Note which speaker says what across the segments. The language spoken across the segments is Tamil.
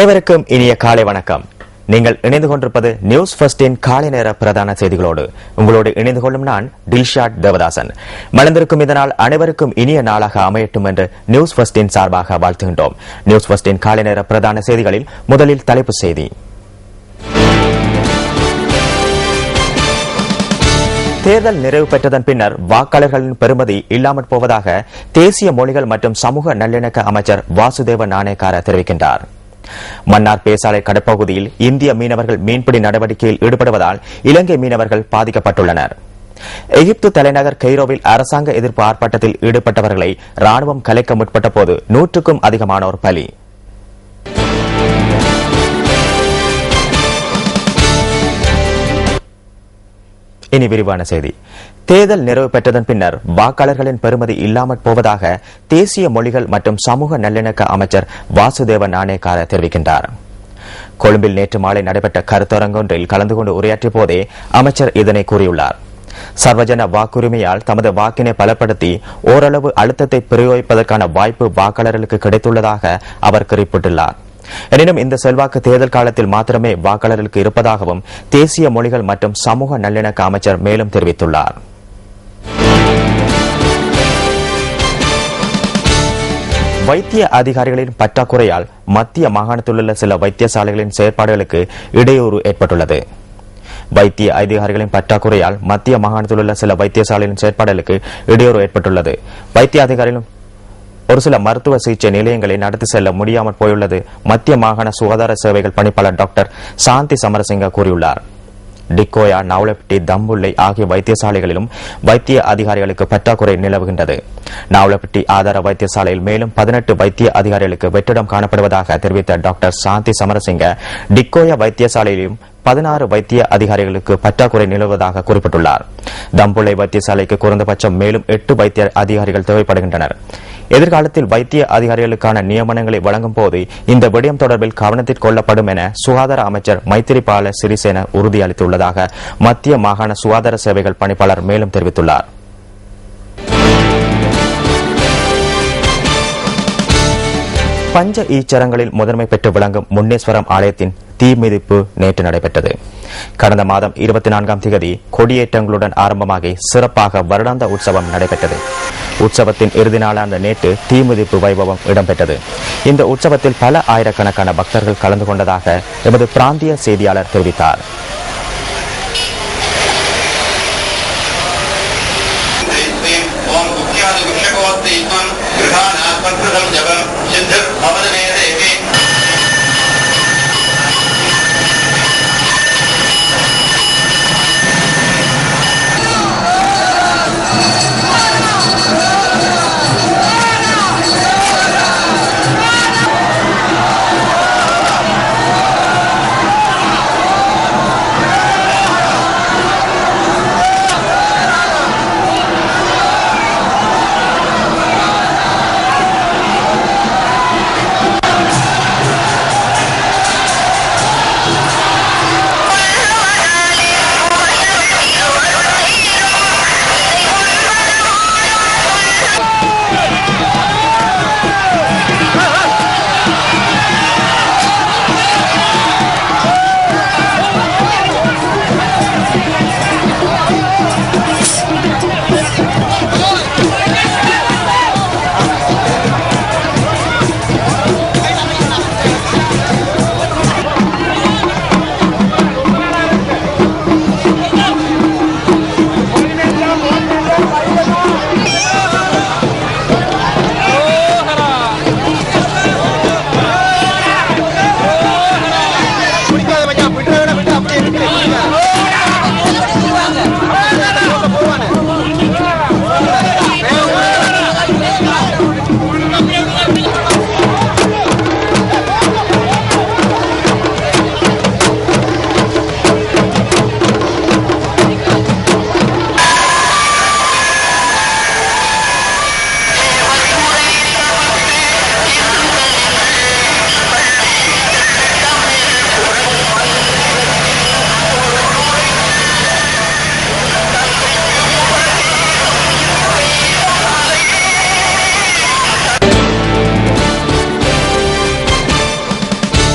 Speaker 1: அனைவருக்கும் இனிய காலை வணக்கம். நீங்கள் இணைந்து கொண்டிருப்பது நியூஸ் ஃபர்ஸ்டின் காலை நேர பிரதான செய்திகளோடு. உங்களோடு இணைந்து கொள்ளும் நான் டில்ஷாட் தேவதாசன். மலர்ந்திருக்கும் இதனால் அனைவருக்கும் இனிய நாளாக அமையட்டும் என்று நியூஸ் ஃபர்ஸ்டின் சார்பாக வாழ்த்துகின்றோம். நியூஸ் ஃபர்ஸ்டின் காலை நேர பிரதான செய்திகளில் முதலில் தலைப்புச் செய்தி. தேர்தல் நிறைவு பெற்றதன் பின்னர் வாக்காளர்களின் பெறுமதி இல்லாமற் போவதாக தேசிய மொழிகள் மற்றும் சமூக நல்லிணக்க அமைச்சர் வாசுதேவ நாணயக்கார தெரிவிக்கின்றார். மன்னார் பேசாலை கடற்பகுதியில் இந்திய மீனவர்கள் மீன்பிடி நடவடிக்கையில் ஈடுபடுவதால் இலங்கை மீனவர்கள் பாதிக்கப்பட்டுள்ளனர். எகிப்து தலைநகர் கெய்ரோவில் அரசாங்க எதிர்ப்பு ஆர்ப்பாட்டத்தில் ஈடுபட்டவர்களை ராணுவம் கலைக்க முற்பட்ட போது 100க்கும் அதிகமானோர் பலி. இனி விரிவான செய்தி. தேர்தல் நிறைவு பெற்றதன் பின்னர் வாக்காளர்களின் பெறுமதி இல்லாமற் போவதாக தேசிய மொழிகள் மற்றும் சமூக நல்லிணக்க அமைச்சர் வாசுதேவ நாணயக்கார தெரிவிக்கின்றார். கொழும்பில் நேற்று மாலை நடைபெற்ற கருத்தரங்கொன்றில் கலந்து கொண்டு உரையாற்றிய போதே அமைச்சர் இதனை கூறியுள்ளார். சர்வஜன வாக்குரிமையால் தமது வாக்கினை பலப்படுத்தி ஓரளவு அழுத்தத்தை பிரயோகிப்பதற்கான வாய்ப்பு வாக்காளர்களுக்கு கிடைத்துள்ளதாக அவர் குறிப்பிட்டுள்ளார். எனினும் இந்த செல்வாக்கு தேர்தல் காலத்தில் மாத்திரமே வாக்காளர்களுக்கு இருப்பதாகவும் தேசிய மொழிகள் மற்றும் சமூக நல்லிணக்க அமைச்சர் மேலும் தெரிவித்துள்ளார். வைத்திய அதிகாரிகளின் பற்றாக்குறையால் மத்திய மாகாணத்திலுள்ள சில வைத்தியசாலைகளின் செயற்பாடுகளுக்கு இடையூறு ஏற்பட்டுள்ளது. வைத்திய அதிகாரிகளின் பற்றாக்குறையால் மத்திய மாகாணத்திலுள்ள சில வைத்தியசாலைகளின் செயற்பாடுகளுக்கு இடையூறு ஏற்பட்டுள்ளது. வைத்திய அதிகாரிகளும் ஒரு சில மருத்துவ சிகிச்சை நிலையங்களை நடத்தி செல்ல முடியாமல் போயுள்ளது மத்திய மாகாண சுகாதார சேவைகள் பணிப்பாளர் டாக்டர் சாந்தி சமரசிங்க கூறியுள்ளார். டிக்கோயா, நாவலப்பிட்டி, தம்புள்ளை ஆகிய வைத்தியசாலைகளிலும் வைத்திய அதிகாரிகளுக்கு பற்றாக்குறை நிலவுகின்றது. நாவலப்பிட்டி ஆதார வைத்தியசாலையில் மேலும் 18 வைத்திய அதிகாரிகளுக்கு வெற்றிடம் காணப்படுவதாக தெரிவித்த டாக்டர் சாந்தி சமரசிங்க, டிக்கோயா வைத்தியசாலையிலும் 16 வைத்திய அதிகாரிகளுக்கு பற்றாக்குறை நிலவுவதாக குறிப்பிட்டுள்ளார். தம்புள்ளை வைத்தியசாலைக்கு குறைந்தபட்சம் மேலும் 8 வைத்திய அதிகாரிகள் தேவைப்படுகின்றனர். எதிர்காலத்தில் வைத்திய அதிகாரிகளுக்கான நியமனங்களை வழங்கும் போது இந்த விடயம் தொடர்பில் கவனத்தில் கொள்ளப்படும் என சுகாதார அமைச்சர் மைத்திரிபால சிறிசேன உறுதியளித்துள்ளதாக மத்திய மாகாண சுகாதார சேவைகள் பணிப்பாளர் மேலும் தெரிவித்துள்ளார். பஞ்ச ஈச்சரங்களில் முதன்மை பெற்று விளங்கும் முன்னேஸ்வரம் ஆலயத்தின் தீமிதிப்பு நேற்று நடைபெற்றது. கடந்த மாதம் 24ஆம் தேதி கொடியேற்றங்களுடன் ஆரம்பமாகி சிறப்பாக வருடாந்த உற்சவம் நடைபெற்றது. உற்சவத்தின் இறுதி நாளான நேற்று தீமிதிப்பு வைபவம் இடம்பெற்றது. இந்த உற்சவத்தில் பல ஆயிரக்கணக்கான பக்தர்கள் கலந்து கொண்டதாக எமது பிராந்திய செய்தியாளர் தெரிவித்தார்.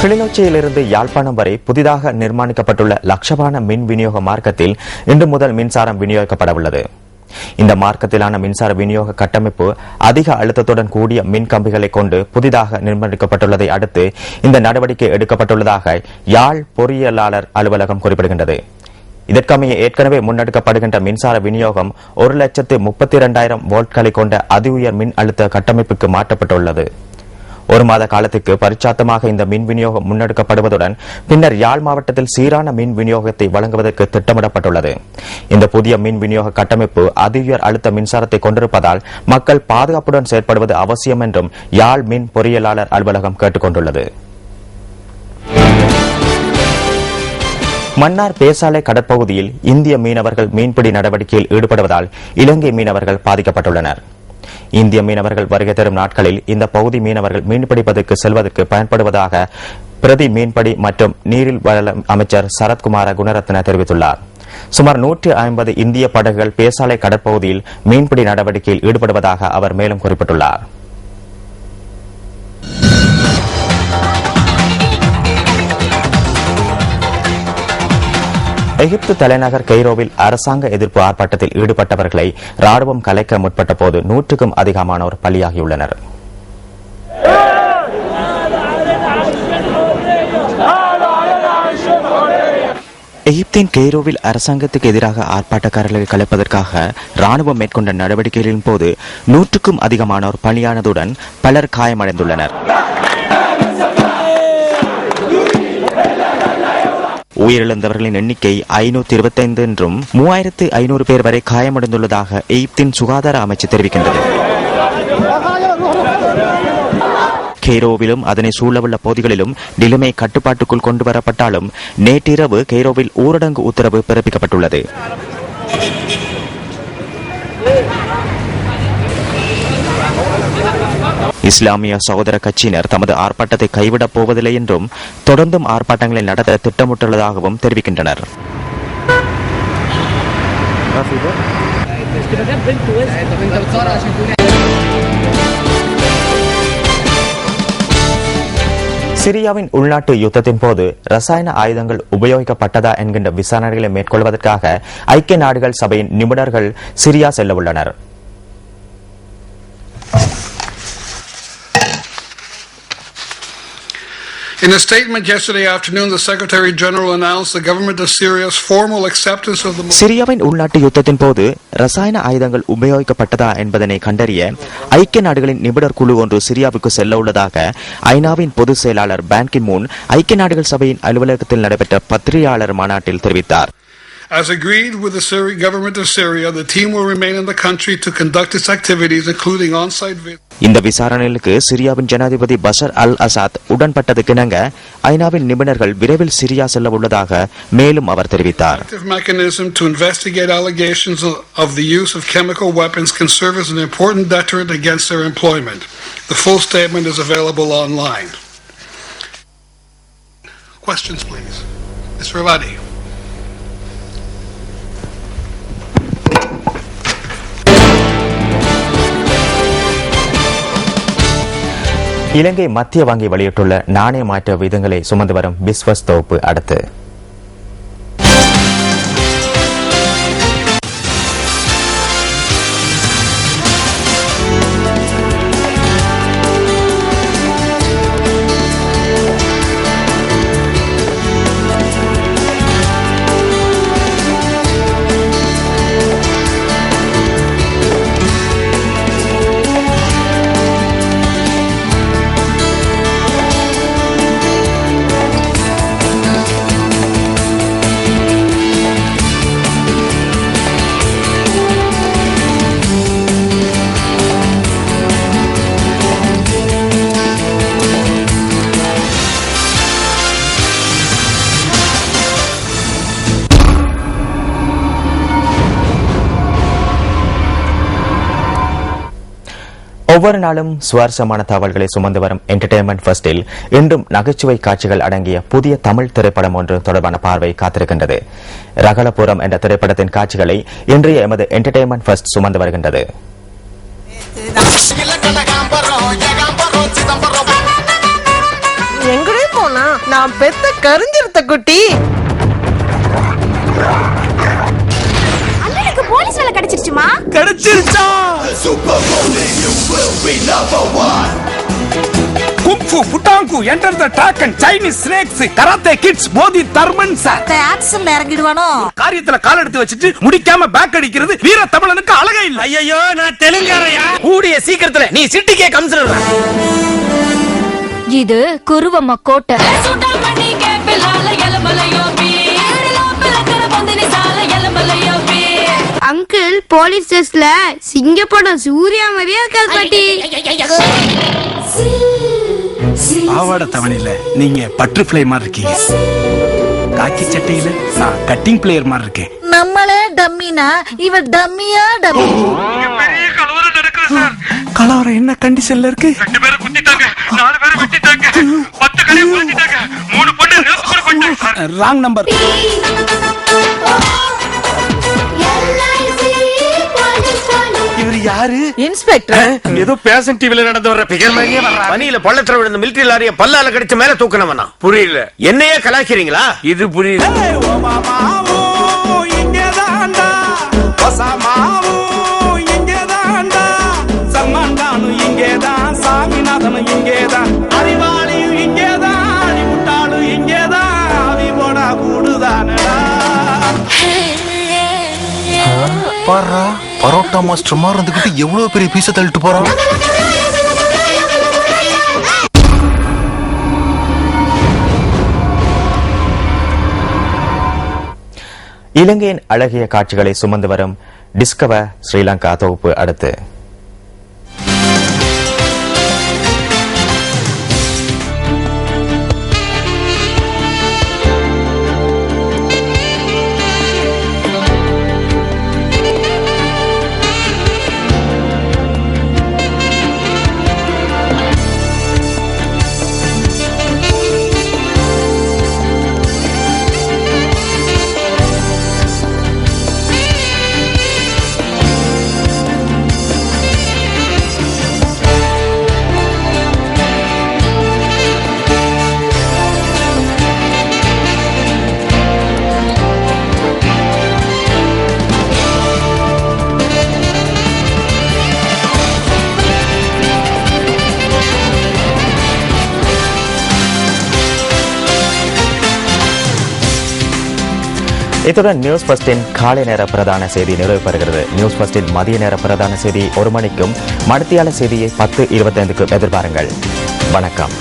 Speaker 1: கிளிநொச்சியிலிருந்து யாழ்ப்பாணம் வரை புதிதாக நிர்மாணிக்கப்பட்டுள்ள லட்சபான மின் விநியோக மார்க்கத்தில் இன்று முதல் மின்சாரம் விநியோகிக்கப்பட உள்ளது. இந்த மார்க்கத்திலான மின்சார விநியோக கட்டமைப்பு அதிக அழுத்தத்துடன் கூடிய மின் கம்பிகளை கொண்டு புதிதாக நிர்மாணிக்கப்பட்டுள்ளதை அடுத்து இந்த நடவடிக்கை எடுக்கப்பட்டுள்ளதாக யாழ் பொறியியலாளர் அலுவலகம் குறிப்பிடுகின்றது. இதற்கமைய ஏற்கனவே முன்னெடுக்கப்படுகின்ற மின்சார விநியோகம் 1,32,000 வோல்ட்களை கொண்ட அதி உயர் மின் அழுத்த கட்டமைப்புக்கு மாற்றப்பட்டுள்ளது. ஒரு மாத காலத்துக்கு பரிச்சாத்தமாக இந்த மின் விநியோகம் முன்னெடுக்கப்படுவதுடன் பின்னர் யாழ் மாவட்டத்தில் சீரான மின் விநியோகத்தை வழங்குவதற்கு திட்டமிடப்பட்டுள்ளது. இந்த புதிய மின் விநியோக கட்டமைப்பு அதி உயர் அழுத்த மின்சாரத்தை கொண்டிருப்பதால் மக்கள் பாதுகாப்புடன் செயற்படுவது அவசியம் என்றும் யாழ் மின் பொறியியலாளர் அலுவலகம் கேட்டுக் கொண்டுள்ளது. மன்னார் பேசாலை கடற்பகுதியில் இந்திய மீனவர்கள் மீன்பிடி நடவடிக்கையில் ஈடுபடுவதால் இலங்கை மீனவர்கள் பாதிக்கப்பட்டுள்ளனர். இந்திய மீனவர்கள் வருகை தரும் நாட்களில் இந்த பகுதி மீனவர்கள் மீன்பிடிப்பதற்கு செல்வதற்கு பயன்படுவதாக பிரதி மீன்பிடி மற்றும் நீரில் வள அமைச்சர் சரத்குமார குணரத்ன தெரிவித்துள்ளார். சுமார் 150 இந்திய படகுகள் பேசாலை கடற்பகுதியில் மீன்பிடி நடவடிக்கையில் ஈடுபடுவதாக அவர் மேலும் குறிப்பிட்டுள்ளார். எகிப்து தலைநகர் கெய்ரோவில் அரசாங்க எதிர்ப்பு ஆர்ப்பாட்டத்தில் ஈடுபட்டவர்களை ராணுவம் கலைக்க முற்பட்ட போது 100க்கும் அதிகமானோர் பலியாகியுள்ளனர். எகிப்தின் கெய்ரோவில் அரசாங்கத்துக்கு எதிராக ஆர்ப்பாட்டக்காரர்களை கலைப்பதற்காக ராணுவம் மேற்கொண்ட நடவடிக்கைகளின் போது 100க்கும் அதிகமானோர் பலியானதுடன் பலர் காயமடைந்துள்ளனர். உயிரிழந்தவர்களின் எண்ணிக்கை 525 என்றும் 3500 பேர் வரை காயமடைந்துள்ளதாக எகிப்தின் சுகாதார அமைச்சு தெரிவிக்கின்றது. கெய்ரோவிலும் அதனை சூழவுள்ள பகுதிகளிலும் நிலைமை கட்டுப்பாட்டுக்குள் கொண்டுவரப்பட்டாலும் நேற்றிரவு கெய்ரோவில் ஊரடங்கு உத்தரவு பிறப்பிக்கப்பட்டுள்ளது. இஸ்லாமிய சகோதர கட்சியினர் தமது ஆர்ப்பாட்டத்தை கைவிடப் போவதில்லை என்றும் தொடர்ந்தும் ஆர்ப்பாட்டங்களை நடத்த திட்டமிட்டுள்ளதாகவும் தெரிவிக்கின்றனர். சிரியாவின் உள்நாட்டு யுத்தத்தின் போது ரசாயன ஆயுதங்கள் உபயோகிக்கப்பட்டதா என்கின்ற விசாரணைகளை மேற்கொள்வதற்காக ஐக்கிய நாடுகள் சபையின் நிபுணர்கள் சிரியா செல்ல உள்ளனர்.
Speaker 2: In a statement yesterday afternoon, the Secretary General announced the government of Syria's formal acceptance of the
Speaker 1: சிரியாவின் உள்நாட்டு யுத்தத்தின் போது ரசாயன ஆயுதங்கள் உபயோகிக்கப்பட்டதா என்பதனை கண்டறிய ஐக்கிய நாடுகளின் நிபுணர் குழு ஒன்று சிரியாவுக்கு செல்ல உள்ளதாக ஐநாவின் பொதுச் செயலாளர் பான் கி மூன் ஐக்கிய நாடுகள் சபையின் அலுவலகத்தில் நடைபெற்ற பத்திரிகையாளர் மாநாட்டில் தெரிவித்தார்.
Speaker 2: As agreed with the government of Syria, the team will remain in the country to conduct its activities, including on-site visits.
Speaker 1: இந்த விசாரணைகளுக்கு சிரியாவின் ஜனாதிபதி பஷர் அல் அசாத் உடன்பட்டதுக்கிணங்க ஐநாவின் நிபுணர்கள் விரைவில் சிரியா செல்ல உள்ளதாக மேலும் அவர் தெரிவித்தார்.
Speaker 2: Mechanism to investigate allegations of the use of chemical weapons can serve as an important deterrent against their employment. The full statement is available online. Questions, please. Mr. Ravadi.
Speaker 1: இலங்கை மத்திய வங்கி வெளியிட்டுள்ள நாணய மாற்று விகிதங்களை சுமந்து வரும் பிஸ்வஸ் தொகுப்பு அடுத்து ஒவ்வொரு நாளும் சுவாரஸ்யமான தகவல்களை சுமந்து வரும் என்டர்டெயின்மெண்ட் ஃபர்ஸ்டில் இன்றும் நகைச்சுவை காட்சிகள் அடங்கிய புதிய தமிழ் திரைப்படம் ஒன்று தொடர்பான பார்வை காத்திருக்கின்றது. ரகளபுரம் என்ற திரைப்படத்தின் காட்சிகளை இன்றைய எமது என்டர்டெயின்மெண்ட் ஃபர்ஸ்ட் சுமந்து வருகின்றது.
Speaker 3: எங்கடே போனா நான் பெத்த கருஞ்சிருத்த குட்டி.
Speaker 4: அண்ணனுக்கு போலீஸ் வேலை கிடைச்சிருச்சுமா?
Speaker 3: கிடைச்சிருச்சா?
Speaker 5: குங்ஃபு, புட்டாங்கு, enter the dragon, Chinese snakes, karate kids, Bodhi Dharman sir.
Speaker 3: ஆக்ஷன்ல இறங்கிடுவானோ?
Speaker 5: காரியத்துல கால் எடுத்து வச்சிட்டு முடிக்காம பேக் அடிக்கிறது வீர தமிழனுக்கு அழகே இல்ல.
Speaker 6: ஐயோ, நான் தெலுங்காரையா? கூடிய சீக்கிரத்துல நீ சிட்டிக்கே கம்சர்.
Speaker 4: இது குருவம்ம கோட்டை.
Speaker 7: அங்கிள் போலீஸ் ஸ்டேஷன்ல சிங்கப்படம் சூர்யா மாதிரியா இருக்காது பாட்டி.
Speaker 5: பாவாட தவணையில நீங்க பட்டர்ஃப்ளை மாதிரி இருக்கீங்க. காக்கி சட்டையில நான் கட்டிங் பிளேயர் மாதிரி இருக்கேன்.
Speaker 3: நம்மளே டம்மினா இவ டம்மியா டம்மி.
Speaker 5: கலவரம் என்ன கண்டிஷன்ல இருக்கு?
Speaker 6: 2 பேரை குத்திட்டாங்க, 4 பேரை வெட்டிட்டாங்க, 10 கடையை புரிஞ்சிட்டாங்க, 3 பொண்ணு ரேஸ் கூட போயிட்டாங்க.
Speaker 5: Wrong number.
Speaker 6: இவர் யாரு?
Speaker 3: இன்ஸ்பெக்டர்.
Speaker 6: ஏதோ பேஷன் டிவில நடந்து வர்ற பிகர் மாதிரியே வர்றாரு. பனியில பள்ளத்துல விழுந்த மிலிட்டரி லாரிய பல்லால கடிச்சு மேல தூக்கணும்னா புரியல. என்னையே கலாய்க்கிறீங்களா? இது புரியல.
Speaker 5: சாமிநாதனும் இங்கேதான், அறிவாளியும் இங்கேதான், அடிமுட்டாளும் இங்கேதான், அவி போடா கூடுதானடா.
Speaker 8: பாரா, பரோட்டா மாஸ்டர் மாதிரி இருந்துகிட்டு எவ்வளவு பெரிய பீஸை தள்ளிட்டு போறான்.
Speaker 1: இலங்கையின் அழகிய காட்சிகளை சுமந்து வரும் டிஸ்கவர் ஸ்ரீலங்கா தொகுப்பு அடுத்து. இத்துடன் நியூஸ் ஃபர்ஸ்டின் காலை நேர பிரதான செய்தி நிறைவு பெறுகிறது. நியூஸ் ஃபர்ஸ்டின் மதிய நேர பிரதான செய்தி 1 மணிக்கும், மணித்தியால செய்தியை 10:25க்கும் எதிர்பாருங்கள். வணக்கம்.